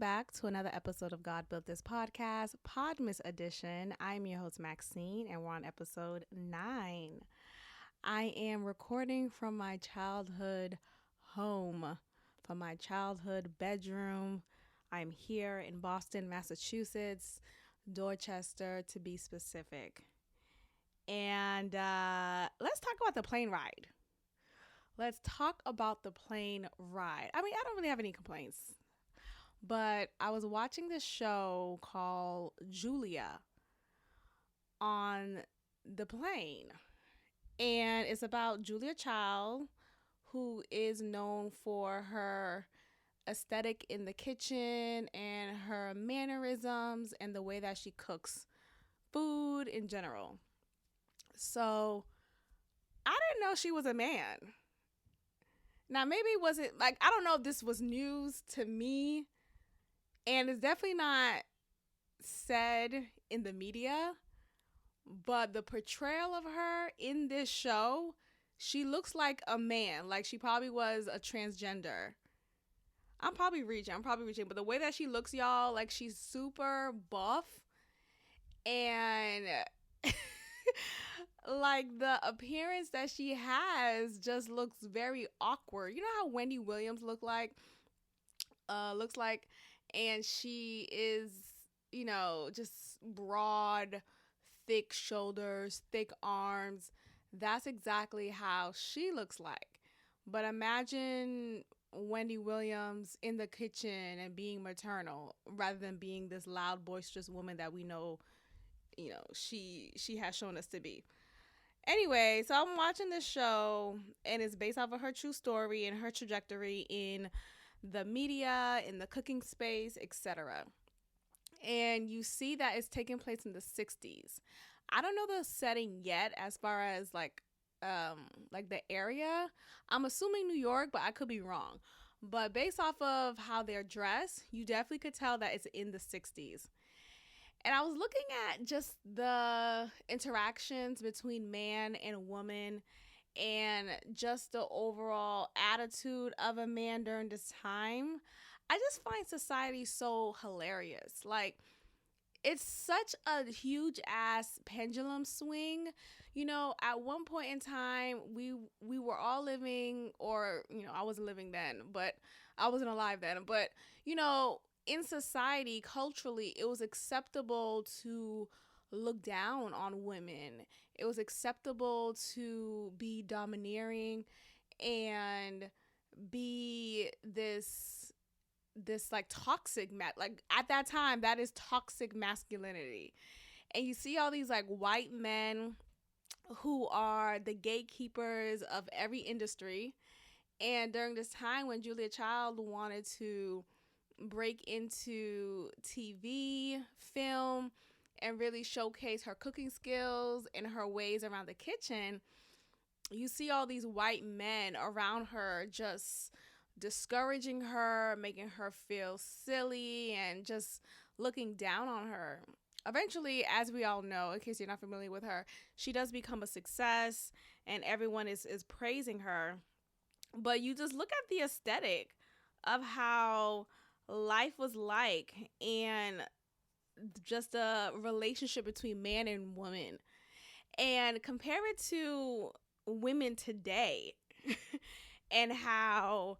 back to another episode of God Built This Podcast, PODMAS edition. I'm your host, Maxine, and we're on episode 9. I am recording from my childhood home, from my childhood bedroom. I'm here in Boston, Massachusetts, Dorchester to be specific. And let's talk about the plane ride. Let's talk about the plane ride. I mean, I don't really have any complaints. But I was watching this show called Julia on the plane. And it's about Julia Child, who is known for her aesthetic in the kitchen and her mannerisms and the way that she cooks food in general. So I didn't know she was a man. Now, maybe was it like, I don't know if this was news to me. And it's definitely not said in the media, but the portrayal of her in this show, she looks like a man. Like she probably was a transgender. I'm probably reaching, but the way that she looks, y'all, like she's super buff and like the appearance that she has just looks very awkward. You know how Wendy Williams looks like, and she is, you know, just broad, thick shoulders, thick arms. That's exactly how she looks like. But imagine Wendy Williams in the kitchen and being maternal rather than being this loud, boisterous woman that we know, you know, she has shown us to be. Anyway, so I'm watching this show and it's based off of her true story and her trajectory in the media, in the cooking space, etc. And you see that it's taking place in the 60s. I don't know the setting yet as far as like the area. I'm assuming New York, but I could be wrong. But based off of how they're dressed, you definitely could tell that it's in the 60s. And I was looking at just the interactions between man and woman and just the overall attitude of a man during this time. I just find society so hilarious. Like, it's such a huge ass pendulum swing. You know, at one point in time, we were all living, or, you know, I wasn't living then, but I wasn't alive then. But, you know, in society, culturally, it was acceptable to look down on women. It was acceptable to be domineering and be this like toxic like at that time that is toxic masculinity. And you see all these like white men who are the gatekeepers of every industry. And during this time when Julia Child wanted to break into TV, film, and really showcase her cooking skills and her ways around the kitchen, you see all these white men around her just discouraging her, making her feel silly, and just looking down on her. Eventually, as we all know, in case you're not familiar with her, she does become a success and everyone is praising her. But you just look at the aesthetic of how life was like and just a relationship between man and woman, and compare it to women today and how,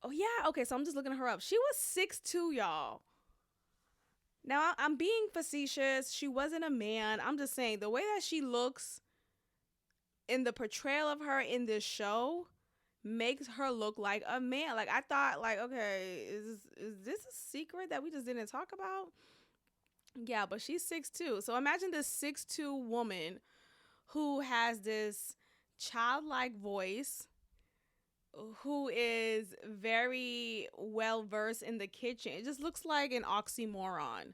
oh yeah, okay, so I'm just looking her up. She was 6'2", y'all. Now I'm being facetious. She wasn't a man. I'm just saying the way that she looks in the portrayal of her in this show makes her look like a man. Like I thought, like, okay, is this a secret that we just didn't talk about? Yeah, but she's 6'2". So imagine this 6'2" woman who has this childlike voice, who is very well versed in the kitchen. It just looks like an oxymoron.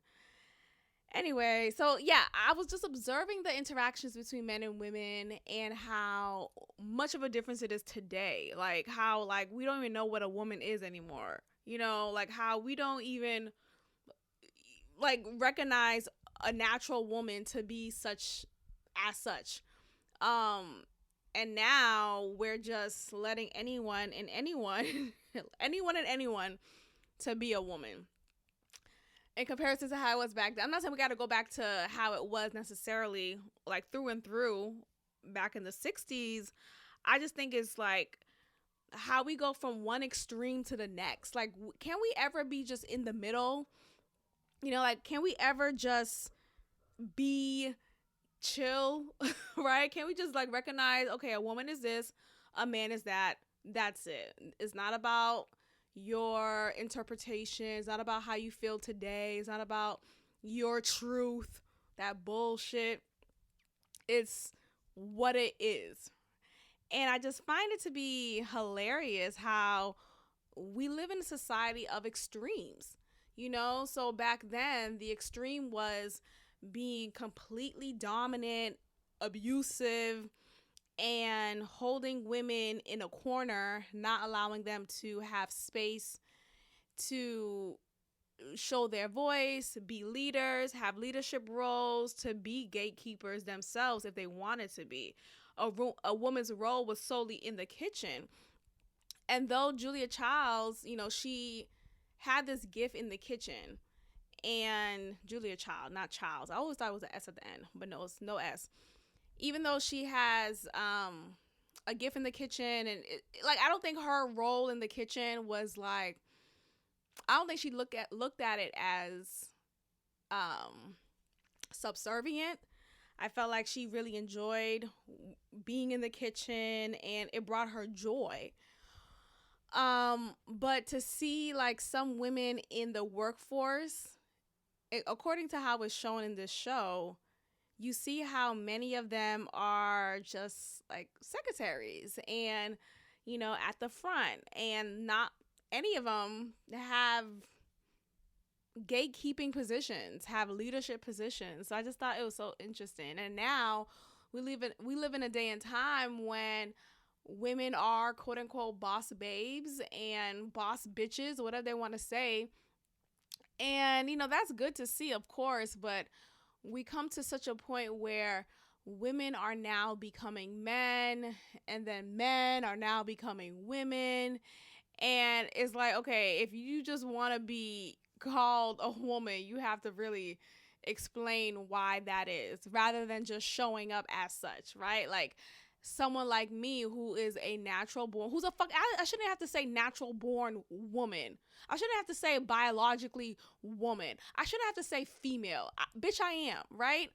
Anyway, so yeah, I was just observing the interactions between men and women and how much of a difference it is today. Like how like we don't even know what a woman is anymore. You know, like how we don't even like recognize a natural woman to be such as such. And now we're just letting anyone and anyone anyone and anyone to be a woman. in comparison to how it was back then. I'm not saying we got to go back to how it was necessarily, like through and through back in the 60s. I just think it's like how we go from one extreme to the next. Like, can we ever be just in the middle? Like, can we ever just be chill, right? Can we just like recognize, okay, a woman is this, a man is that, that's it. It's not about your interpretation. It's not about how you feel today. It's not about your truth, that bullshit. It's what it is. And I just find it to be hilarious how we live in a society of extremes. So back then the extreme was being completely dominant, abusive, and holding women in a corner, not allowing them to have space to show their voice, be leaders, have leadership roles, to be gatekeepers themselves if they wanted to be. A woman's role was solely in the kitchen. And though Julia Childs, she had this gift in the kitchen, and Julia Child, not Childs. I always thought it was an S at the end, but no, it's no S. Even though she has a gift in the kitchen, and like, I don't think her role in the kitchen was like, I don't think she looked at it as subservient. I felt like she really enjoyed being in the kitchen, and it brought her joy. But to see like some women in the workforce, according to how it's shown in this show, you see how many of them are just like secretaries and, at the front, and not any of them have gatekeeping positions, have leadership positions. So I just thought it was so interesting. And now we live in a day and time when women are quote unquote boss babes and boss bitches, whatever they want to say. And that's good to see, of course, but we come to such a point where women are now becoming men, and then men are now becoming women. And it's like, okay, if you just want to be called a woman, you have to really explain why that is, rather than just showing up as such, right? Like, someone like me who is a natural born, I shouldn't have to say natural born woman. I shouldn't have to say biologically woman. I shouldn't have to say female. Bitch, I am, right?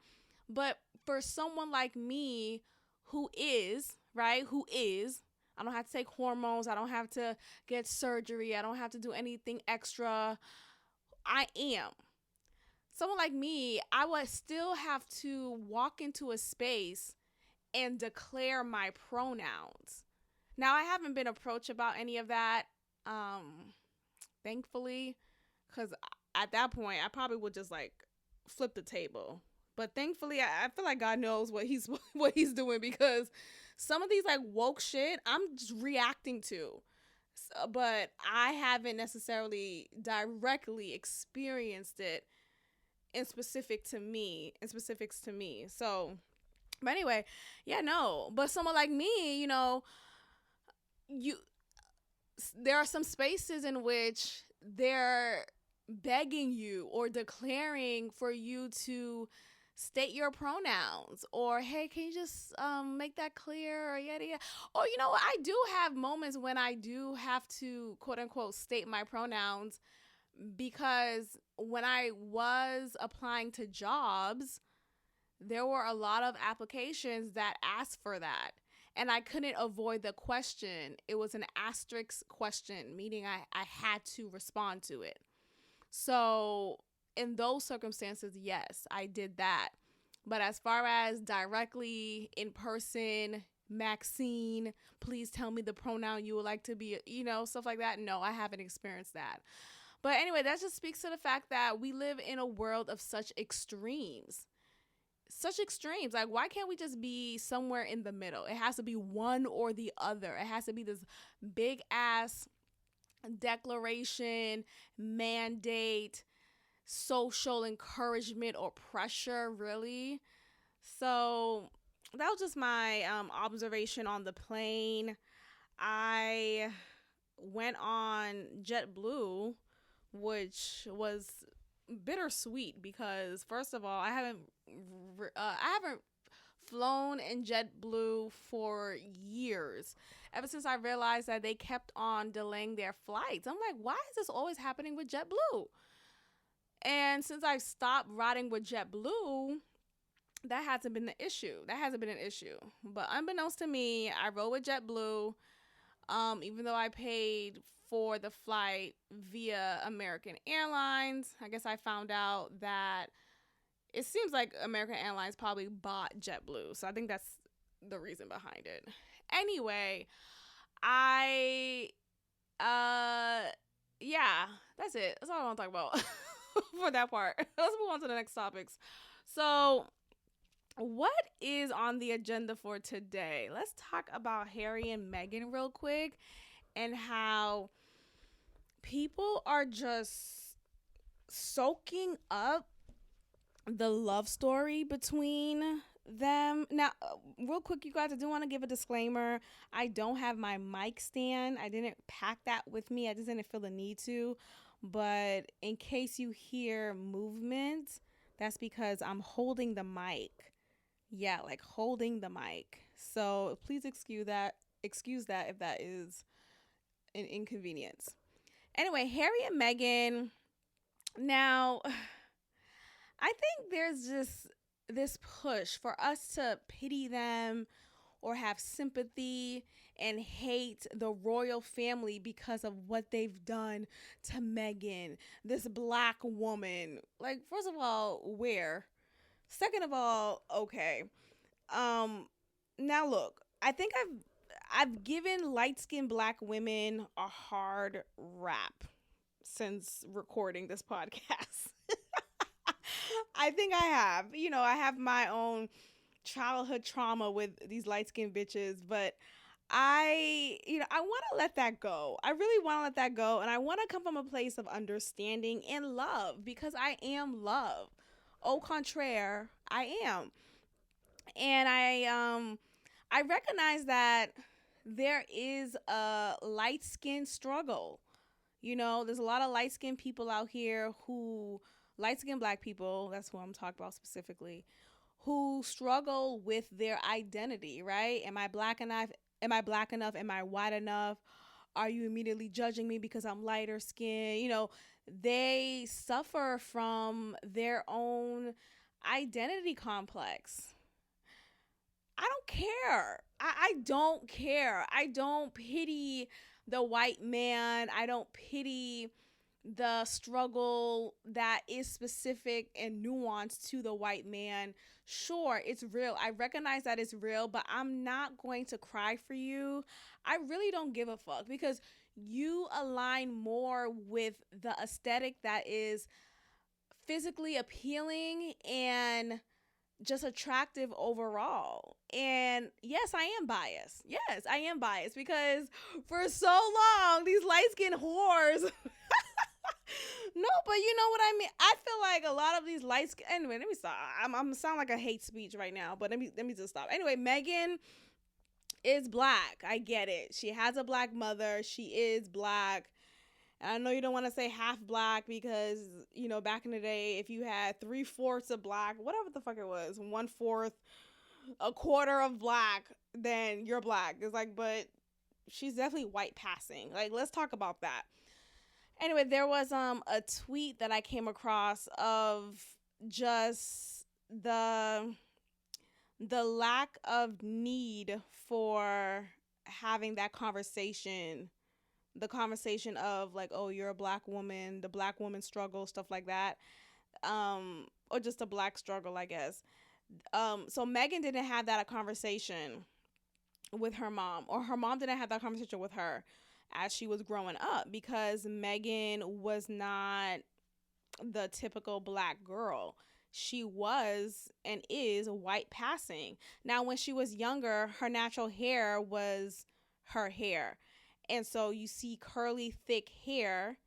But for someone like me who is, right, I don't have to take hormones. I don't have to get surgery. I don't have to do anything extra. I am. Someone like me, I would still have to walk into a space and declare my pronouns. Now, I haven't been approached about any of that, thankfully, because at that point, I probably would just like flip the table. But thankfully, I feel like God knows what he's doing, because some of these like woke shit, I'm just reacting to. But I haven't necessarily directly experienced it in specifics to me. So, but anyway, yeah, no. But someone like me, there are some spaces in which they're begging you or declaring for you to state your pronouns, or hey, can you just make that clear, or yada yada. Or I do have moments when I do have to quote unquote state my pronouns, because when I was applying to jobs, there were a lot of applications that asked for that, and I couldn't avoid the question. It was an asterisk question, meaning I had to respond to it. So in those circumstances, yes, I did that. But as far as directly in person, Maxine, please tell me the pronoun you would like to be, stuff like that, no, I haven't experienced that. But anyway, that just speaks to the fact that we live in a world of such extremes. Like, why can't we just be somewhere in the middle? It has to be one or the other. It has to be this big ass declaration, mandate, social encouragement, or pressure, really. So that was just my observation on the plane. I went on JetBlue, which was bittersweet because first of all, I haven't flown in JetBlue for years. Ever since I realized that they kept on delaying their flights, I'm like, why is this always happening with JetBlue? And since I've stopped riding with JetBlue, that hasn't been the issue. That hasn't been an issue. But unbeknownst to me, I rode with JetBlue, even though I paid for the flight via American Airlines. I guess I found out that it seems like American Airlines probably bought JetBlue. So I think that's the reason behind it. Anyway, I yeah, that's it. That's all I want to talk about for that part. Let's move on to the next topics. So, what is on the agenda for today? Let's talk about Harry and Meghan real quick and how people are just soaking up the love story between them. Now, real quick, you guys, I do want to give a disclaimer. I don't have my mic stand. I didn't pack that with me. I just didn't feel the need to. But in case you hear movement, that's because I'm holding the mic. Yeah, like holding the mic. So please excuse that if that is an inconvenience. Anyway, Harry and Meghan. Now, I think there's just this push for us to pity them or have sympathy and hate the royal family because of what they've done to Meghan, this black woman. Like, first of all, where? Second of all, okay. Now look, I think I've given light-skinned black women a hard rap since recording this podcast. I think I have. You know, I have my own childhood trauma with these light-skinned bitches, but I want to let that go. I really want to let that go, and I want to come from a place of understanding and love because I am love. Au contraire, I am. And I recognize that there is a light-skinned struggle. You know, there's a lot of light-skinned people out here who light-skinned black people, that's who I'm talking about specifically, who struggle with their identity, right? Am I black enough? Am I black enough? Am I white enough? Are you immediately judging me because I'm lighter skinned? You know, they suffer from their own identity complex. I don't care. I don't care. I don't pity the white man. I don't pity the struggle that is specific and nuanced to the white man. Sure, it's real. I recognize that it's real, but I'm not going to cry for you. I really don't give a fuck because you align more with the aesthetic that is physically appealing and just attractive overall. And yes, I am biased. Yes, I am biased because for so long, these light-skinned whores. No, but you know what I mean? I feel like a lot of these light-skinned. Anyway, let me stop. I'm sound like a hate speech right now, but let me just stop. Anyway, Meghan is black. I get it. She has a black mother. She is black. And I know you don't want to say half black because, you know, back in the day, if you had 3/4 of black, whatever the fuck it was, 1/4, a quarter of black, then you're black. It's like, but she's definitely white passing. Like, let's talk about that. Anyway, there was a tweet that I came across of just the lack of need for having that conversation. The conversation of like, oh, you're a black woman, the black woman struggle, stuff like that, or just a black struggle, I guess. So Meghan didn't have that conversation with her mom, or her mom didn't have that conversation with her as she was growing up because Meghan was not the typical black girl. She was and is white passing. Now, when she was younger, her natural hair was her hair. And so you see curly, thick hair,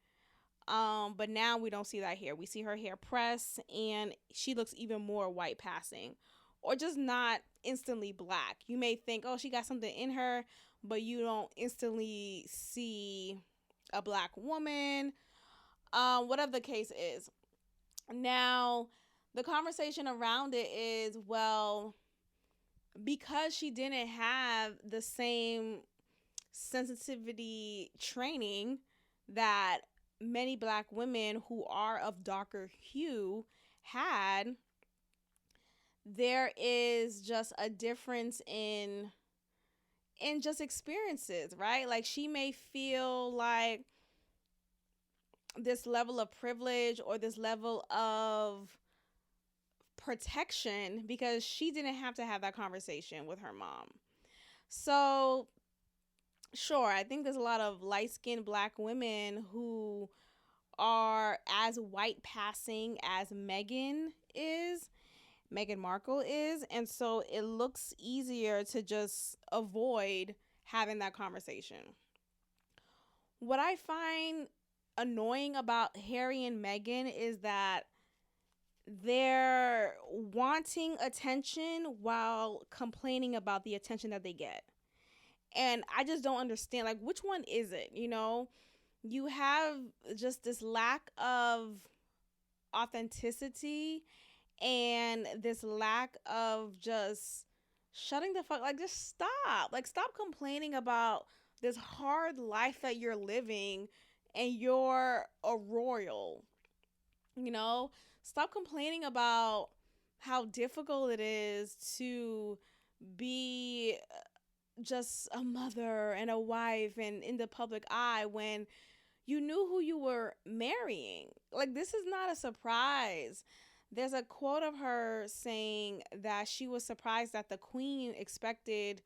but now we don't see that hair. We see her hair press, and she looks even more white passing, or just not instantly black. You may think, oh, she got something in her, but you don't instantly see a black woman, whatever the case is. Now, the conversation around it is, well, because she didn't have the same sensitivity training that many black women who are of darker hue had, there is just a difference in just experiences, right? Like she may feel like this level of privilege or this level of protection because she didn't have to have that conversation with her mom. So, sure, I think there's a lot of light-skinned black women who are as white passing as Meghan Markle is, and so it looks easier to just avoid having that conversation. What I find annoying about Harry and Meghan is that they're wanting attention while complaining about the attention that they get. And I just don't understand, like, which one is it? You know, you have just this lack of authenticity and this lack of just shutting the fuck, like, just stop. Like, stop complaining about this hard life that you're living and you're a royal, you know? Stop complaining about how difficult it is to be just a mother and a wife and in the public eye when you knew who you were marrying. Like, this is not a surprise. There's a quote of her saying that she was surprised that the queen expected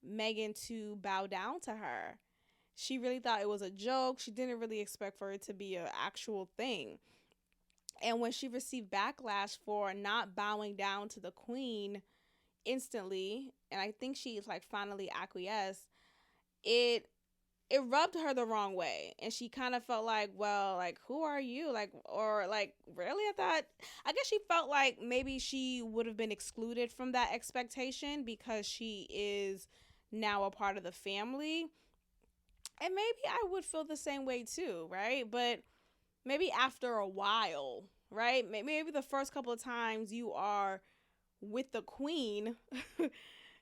Meghan to bow down to her. She really thought it was a joke. She didn't really expect for it to be an actual thing. And when she received backlash for not bowing down to the queen instantly, and I think she's like finally acquiesced, it it rubbed her the wrong way, and she kind of felt like, well, like, who are you, like, or like, really? I guess she felt like maybe she would have been excluded from that expectation because she is now a part of the family, and maybe I would feel the same way too, right? But maybe after a while, right? Maybe the first couple of times you are with the queen,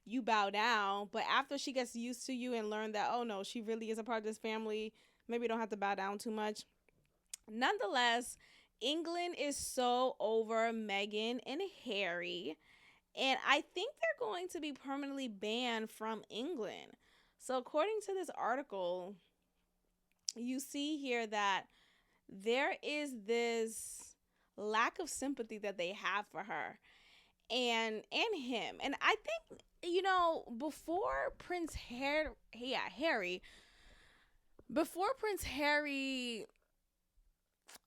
you bow down. But after she gets used to you and learn that, oh no, she really is a part of this family, maybe you don't have to bow down too much. Nonetheless, England is so over Meghan and Harry, and I think they're going to be permanently banned from England. So, according to this article, you see here that there is this lack of sympathy that they have for her and him. And I think, you know, before Prince Harry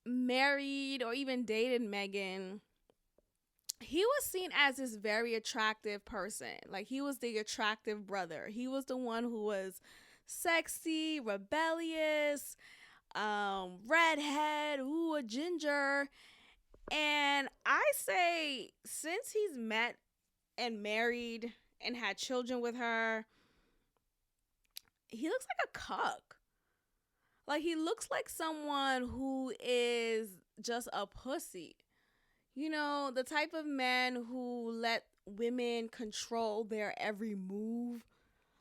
married or even dated Meghan, he was seen as this very attractive person. Like, he was the attractive brother. He was the one who was sexy, rebellious, redhead, ooh, a ginger. And I say, since he's met and married and had children with her, he looks like a cuck. Like, he looks like someone who is just a pussy. You know, the type of man who let women control their every move.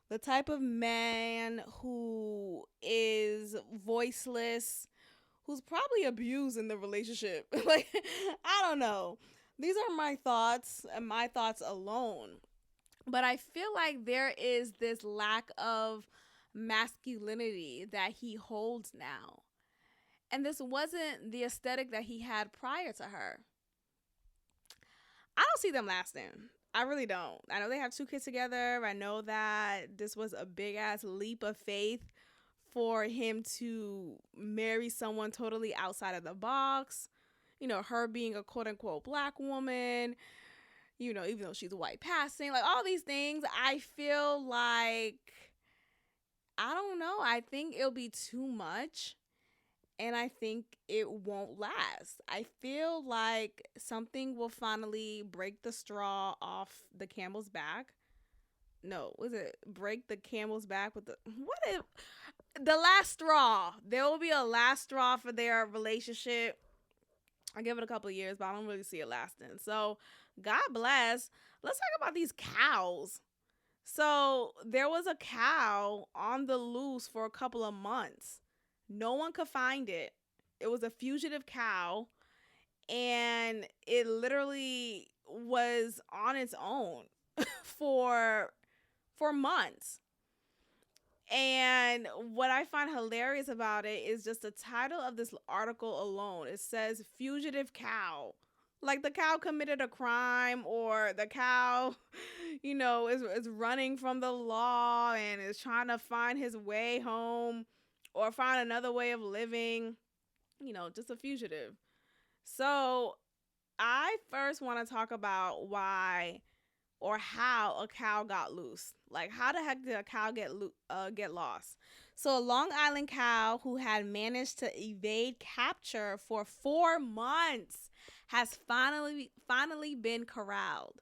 The type of man who is voiceless, who's probably abused in the relationship. Like, I don't know. These are my thoughts and my thoughts alone. But I feel like there is this lack of masculinity that he holds now. And this wasn't the aesthetic that he had prior to her. I don't see them lasting. I really don't. I know they have 2 kids together. I know that this was a big ass leap of faith for him to marry someone totally outside of the box. You know, her being a quote unquote black woman, you know, even though she's white passing, like all these things. I feel like, I don't know. I think it'll be too much. And I think it won't last. I feel like something will finally break the straw off the camel's back. No, was it break the camel's back with what if the last straw? There will be a last straw for their relationship. I give it a couple of years, but I don't really see it lasting. So, God bless. Let's talk about these cows. So, there was a cow on the loose for a couple of months. No one could find it. It was a fugitive cow, and it literally was on its own for months. And what I find hilarious about it is just the title of this article alone. It says fugitive cow. Like the cow committed a crime, or the cow, is running from the law and is trying to find his way home or find another way of living, just a fugitive. So I first want to talk about why or how a cow got loose. Like, how the heck did a cow get lost? So, a Long Island cow who had managed to evade capture for 4 months has finally been corralled.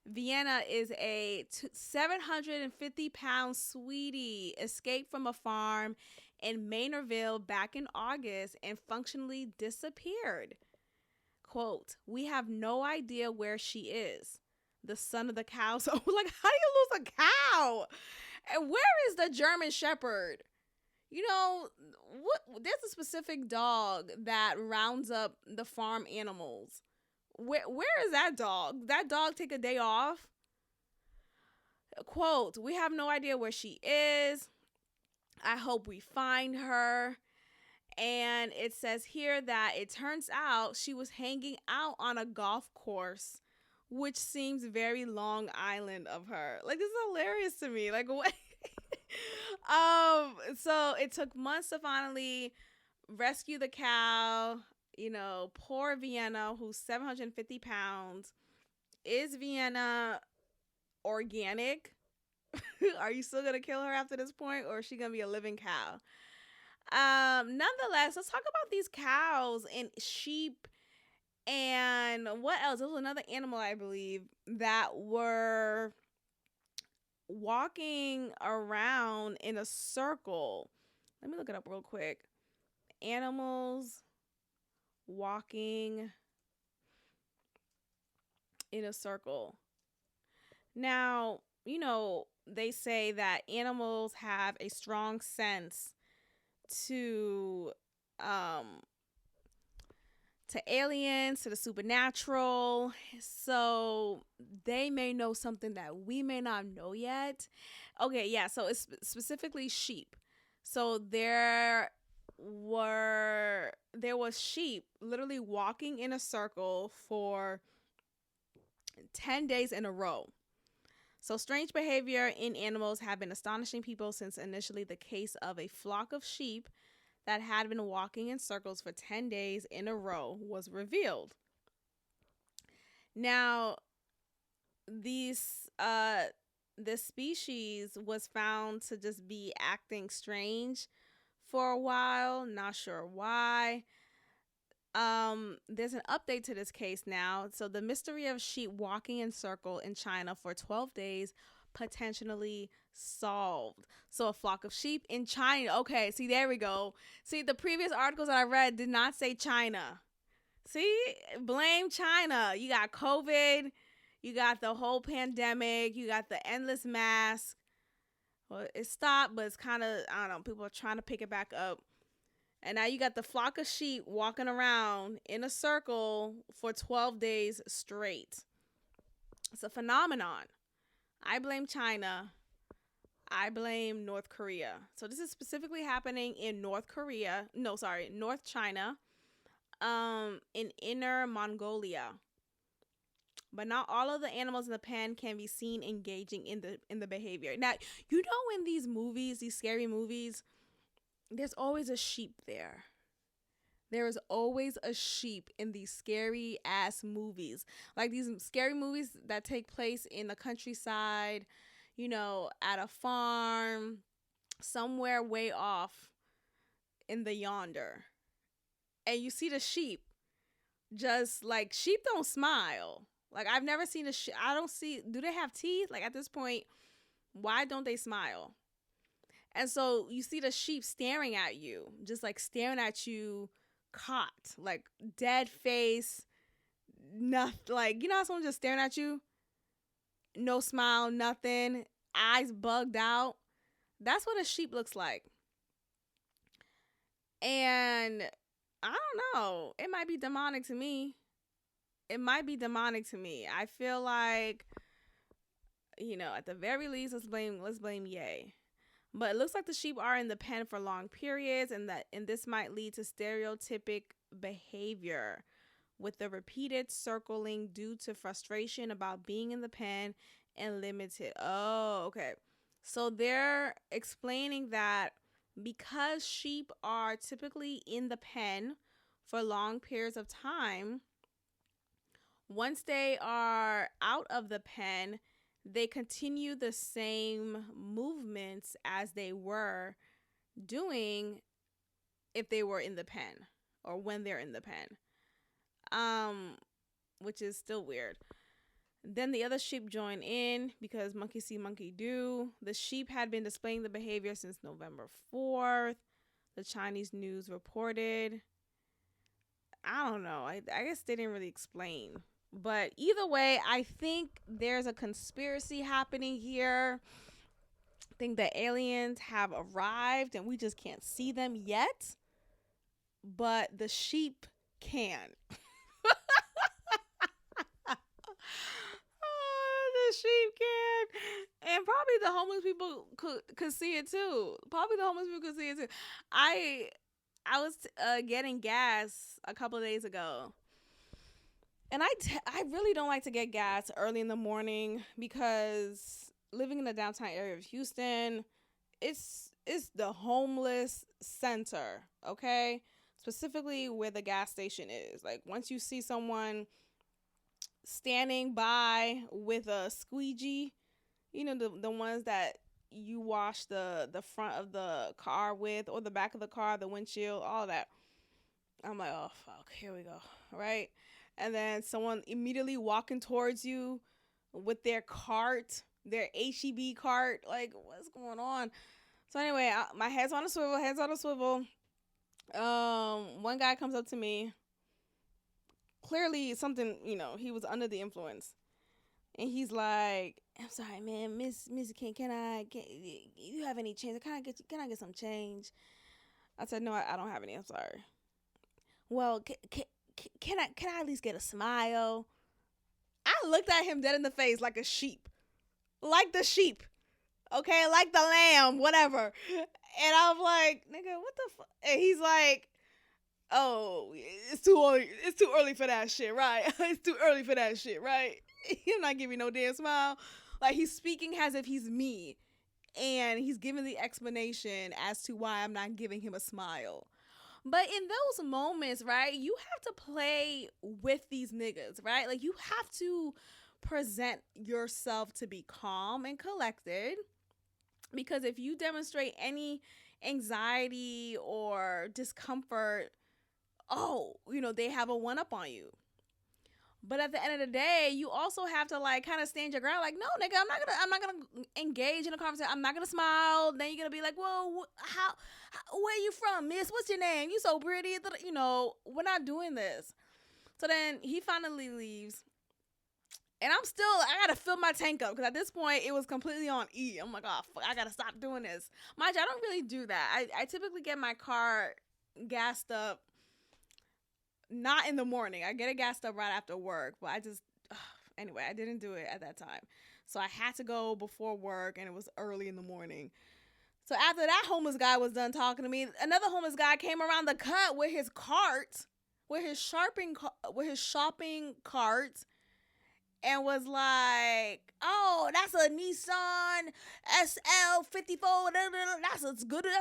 Vienna is a 750-pound sweetie, escaped from a farm in Maynardville back in August and functionally disappeared. Quote, "We have no idea where she is." The son of the cow. So, like, how do you lose a cow? And where is the German Shepherd? There's a specific dog that rounds up the farm animals. Where is that dog? That dog take a day off? Quote, "We have no idea where she is. I hope we find her." And it says here that it turns out she was hanging out on a golf course, which seems very Long Island of her. Like, this is hilarious to me. Like, what? So it took months to finally rescue the cow. Poor Vienna, who's 750 pounds. Is Vienna organic? Are you still gonna kill her after this point, or is she gonna be a living cow? Nonetheless, let's talk about these cows and sheep. And what else? There was another animal, I believe, that were walking around in a circle. Let me look it up real quick. Animals walking in a circle. Now, they say that animals have a strong sense to aliens, to the supernatural. So they may know something that we may not know yet. Okay, yeah, so it's specifically sheep. So there was sheep literally walking in a circle for 10 days in a row. So strange behavior in animals have been astonishing people since initially the case of a flock of sheep that had been walking in circles for 10 days in a row was revealed. Now, this species was found to just be acting strange for a while. Not sure why. There's an update to this case now. So the mystery of sheep walking in circle in China for 12 days potentially solved. So a flock of sheep in China. Okay, see, there we go. See, the previous articles that I read did not say China. See, blame China. You got COVID, you got the whole pandemic, you got the endless mask. Well, it stopped, but it's kind of, I don't know, people are trying to pick it back up. And now you got the flock of sheep walking around in a circle for 12 days straight. It's a phenomenon. I blame China. I blame North Korea. So this is specifically happening in North China, in Inner Mongolia. But not all of the animals in the pen can be seen engaging in the behavior. Now, in these movies, these scary movies, there's always a sheep there. There is always a sheep in these scary ass movies. Like these scary movies that take place in the countryside, at a farm, somewhere way off in the yonder. And you see the sheep, just like, sheep don't smile. Like, I've never seen I don't see, do they have teeth? Like, at this point, why don't they smile? And so you see the sheep staring at you, just like staring at you caught, like dead face, nothing. Like, you know how someone just staring at you? No smile, nothing, eyes bugged out. That's what a sheep looks like. And I don't know. It might be demonic to me. I feel like, at the very least, let's blame Ye. But it looks like the sheep are in the pen for long periods, and this might lead to stereotypic behavior with the repeated circling due to frustration about being in the pen and limited. Oh, okay. So they're explaining that because sheep are typically in the pen for long periods of time, once they are out of the pen, they continue the same movements as they were doing if they were in the pen or when they're in the pen. Which is still weird. Then the other sheep join in because monkey see, monkey do. The sheep had been displaying the behavior since November 4th. The Chinese news reported. I don't know. I guess they didn't really explain. But either way, I think there's a conspiracy happening here. I think the aliens have arrived and we just can't see them yet. But the sheep can. The sheep can. And probably the homeless people could see it too. I was getting gas a couple of days ago. And I really don't like to get gas early in the morning because living in the downtown area of Houston, it's the homeless center, okay? Specifically where the gas station is. Like, once you see someone standing by with a squeegee, the ones that you wash the front of the car with, or the back of the car, the windshield, all of that. I'm like, oh fuck, here we go, right? And then someone immediately walking towards you with their cart, their HEB cart. Like, what's going on? So anyway, my head's on a swivel. One guy comes up to me. Clearly something, he was under the influence. And he's like, I'm sorry, man, Miss, can you have any change? Can I get some change? I said, no, I don't have any. I'm sorry. Well, can I at least get a smile? I looked at him dead in the face like a sheep. Like the sheep. Okay, like the lamb, whatever. And I'm like, nigga, what the fuck? And he's like, oh, it's too early for that shit, right? It's too early for that shit, right? He's not giving no damn smile. Like, he's speaking as if he's me. And he's giving the explanation as to why I'm not giving him a smile. But in those moments, right, you have to play with these niggas, right? Like, you have to present yourself to be calm and collected. Because if you demonstrate any anxiety or discomfort, they have a one-up on you. But at the end of the day, you also have to like kind of stand your ground. Like, no, nigga, I'm not gonna engage in a conversation. I'm not gonna smile. Then you're gonna be like, well, how where you from, miss? What's your name? You so pretty. We're not doing this. So then he finally leaves. And I gotta fill my tank up because at this point it was completely on E. I'm like, oh, fuck, I gotta stop doing this. Mind you, I don't really do that. I typically get my car gassed up not in the morning. I get it gassed up right after work, but anyway, I didn't do it at that time. So I had to go before work and it was early in the morning. So after that homeless guy was done talking to me, another homeless guy came around the cut with his cart, with his shopping cart, and was like, oh, that's a Nissan SL54. That's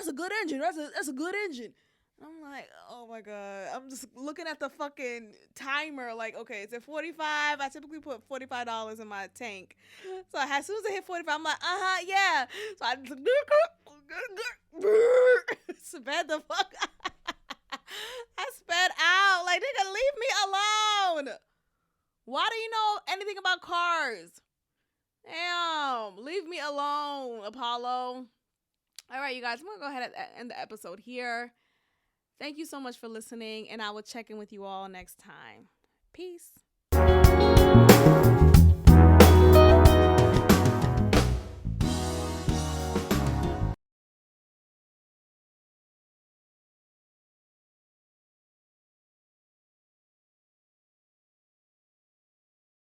a good engine. That's a good engine. I'm like, oh my God. I'm just looking at the fucking timer. Like, okay, it's at 45. I typically put $45 in my tank. So as soon as I hit 45, I'm like, yeah. So I just sped the fuck out. I sped out. Like, nigga, leave me alone. Why do you know anything about cars? Damn, leave me alone, Apollo. All right, you guys, I'm going to go ahead and end the episode here. Thank you so much for listening, and I will check in with you all next time. Peace.